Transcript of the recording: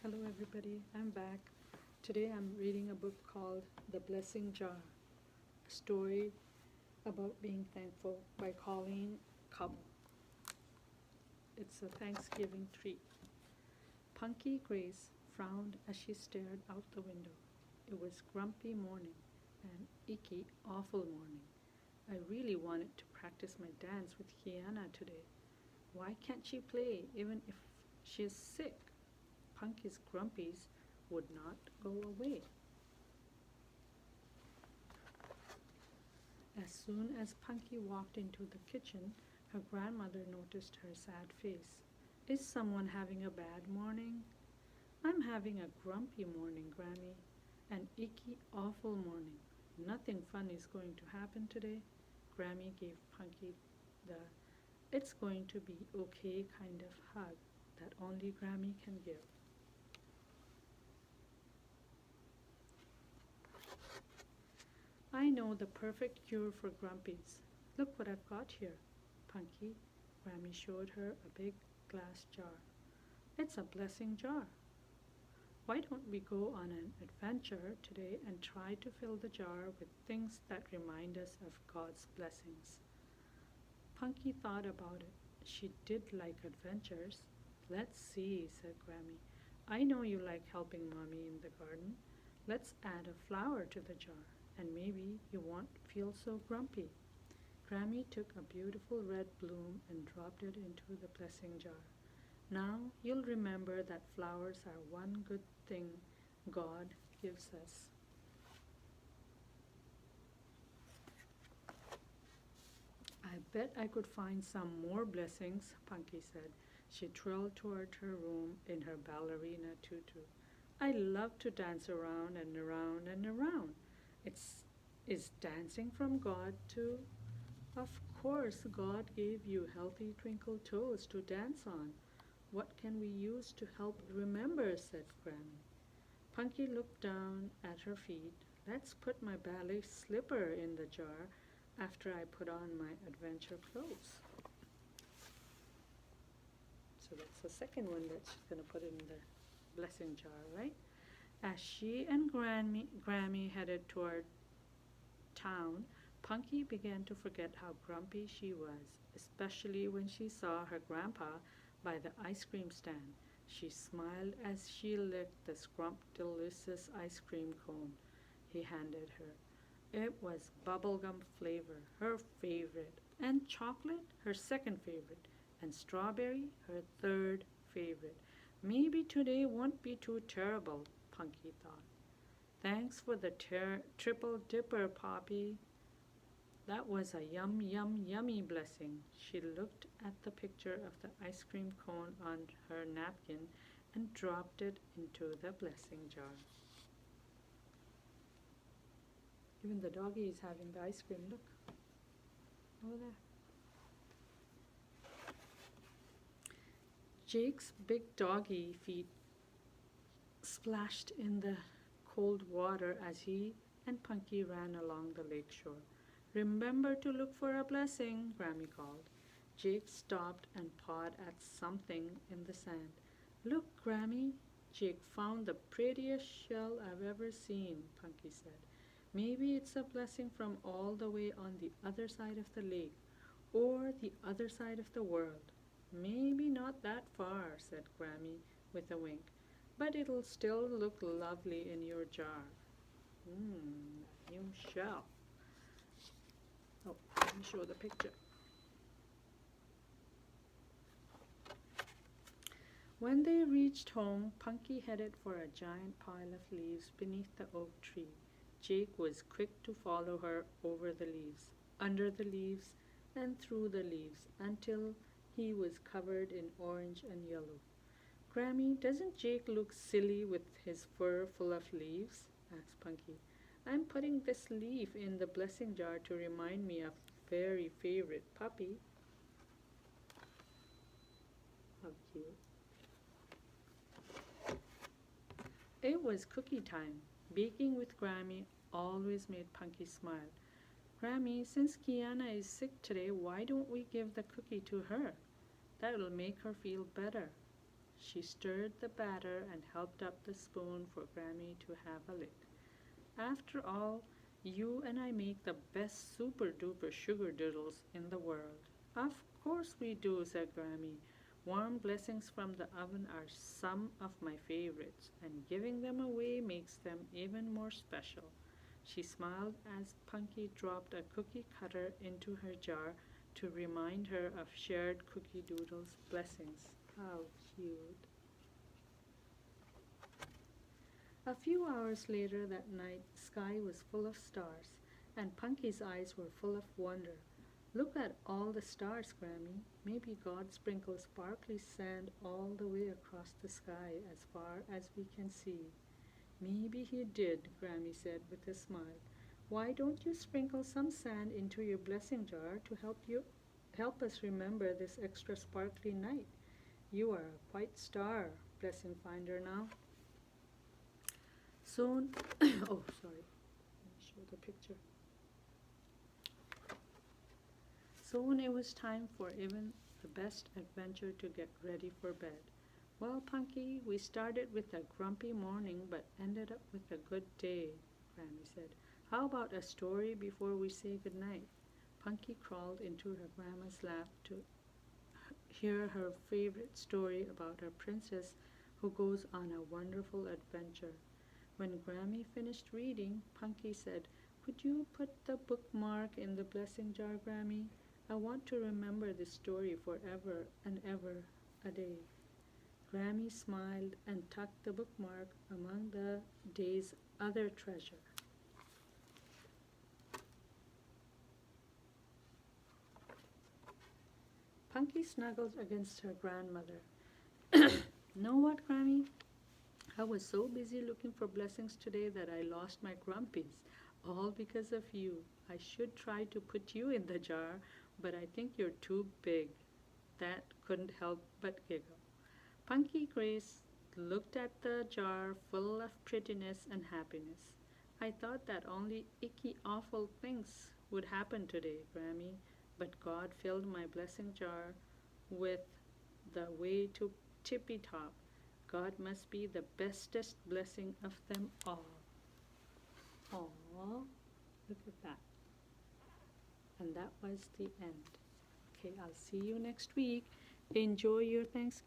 Hello, everybody. I'm back. Today I'm reading a book called The Blessing Jar, a story about being thankful by Colleen Coble. It's a Thanksgiving treat. Punky Grace frowned as she stared out the window. It was grumpy morning, an icky, awful morning. I really wanted to practice my dance with Kiana today. Why can't she play even if she is sick? Punky's grumpies would not go away. As soon as Punky walked into the kitchen, her grandmother noticed her sad face. Is someone having a bad morning? I'm having a grumpy morning, Grammy. An icky, awful morning. Nothing fun is going to happen today. Grammy gave Punky the it's going to be okay kind of hug that only Grammy can give. I know the perfect cure for grumpies. Look what I've got here. Punky, Grammy showed her a big glass jar. It's a blessing jar. Why don't we go on an adventure today and try to fill the jar with things that remind us of God's blessings? Punky thought about it. She did like adventures. Let's see, said Grammy. I know you like helping Mommy in the garden. Let's add a flower to the jar, and maybe you won't feel so grumpy. Grammy took a beautiful red bloom and dropped it into the blessing jar. Now you'll remember that flowers are one good thing God gives us. I bet I could find some more blessings, Punky said. She trilled toward her room in her ballerina tutu. I love to dance around and around and around. It's is dancing from God too? Of course, God gave you healthy twinkle toes to dance on. What can we use to help remember? Said Grammy. Punky looked down at her feet. Let's put my ballet slipper in the jar after I put on my adventure clothes. So that's the second one that she's going to put in the blessing jar, right? As she and Grammy headed toward town, Punky began to forget how grumpy she was, especially when she saw her grandpa by the ice cream stand. She smiled as she licked the scrumptious ice cream cone he handed her. It was bubblegum flavor, her favorite, and chocolate, her second favorite, and strawberry, her third favorite. Maybe today won't be too terrible, Punky thought. Thanks for the triple dipper, Poppy. That was a yummy blessing. She looked at the picture of the ice cream cone on her napkin and dropped it into the blessing jar. Even the doggy is having the ice cream. Look. Over there. Jake's big doggy feet splashed in the cold water as he and Punky ran along the lake shore. Remember to look for a blessing, Grammy called. Jake stopped and pawed at something in the sand. Look, Grammy, Jake found the prettiest shell I've ever seen, Punky said. Maybe it's a blessing from all the way on the other side of the lake, or the other side of the world. Maybe not that far, said Grammy with a wink, but it'll still look lovely in your jar. New shell. Oh, let me show the picture. When they reached home, Punky headed for a giant pile of leaves beneath the oak tree. Jake was quick to follow her over the leaves, under the leaves, and through the leaves until he was covered in orange and yellow. Grammy, doesn't Jake look silly with his fur full of leaves? Asked Punky. I'm putting this leaf in the blessing jar to remind me of very favorite puppy. How cute. It was cookie time. Baking with Grammy always made Punky smile. Grammy, since Kiana is sick today, why don't we give the cookie to her? That'll make her feel better. She stirred the batter and helped up the spoon for Grammy to have a lick. After all, you and I make the best super duper sugar doodles in the world. Of course we do, said Grammy. Warm blessings from the oven are some of my favorites, and giving them away makes them even more special. She smiled as Punky dropped a cookie cutter into her jar to remind her of shared cookie doodles' blessings. How cute. A few hours later that night, the sky was full of stars, and Punky's eyes were full of wonder. Look at all the stars, Grammy. Maybe God sprinkled sparkly sand all the way across the sky as far as we can see. Maybe he did, Grammy said with a smile. Why don't you sprinkle some sand into your blessing jar to help us remember this extra sparkly night? You are a quite star, blessing finder now. Soon, oh, sorry, let me show the picture. Soon it was time for even the best adventure to get ready for bed. Well, Punky, we started with a grumpy morning but ended up with a good day, Grammy said. How about a story before we say goodnight? Punky crawled into her grandma's lap to hear her favorite story about a princess who goes on a wonderful adventure. When Grammy finished reading, Punky said, Could you put the bookmark in the blessing jar, Grammy? I want to remember this story forever and ever a day. Grammy smiled and tucked the bookmark among the day's other treasure. Punky snuggled against her grandmother. Know what, Grammy? I was so busy looking for blessings today that I lost my grumpies, all because of you. I should try to put you in the jar, but I think you're too big. That couldn't help but giggle. Punky Grace looked at the jar full of prettiness and happiness. I thought that only icky, awful things would happen today, Grammy, but God filled my blessing jar with the way to tippy top. God must be the bestest blessing of them all. Aww, look at that. And that was the end. Okay, I'll see you next week. Enjoy your Thanksgiving.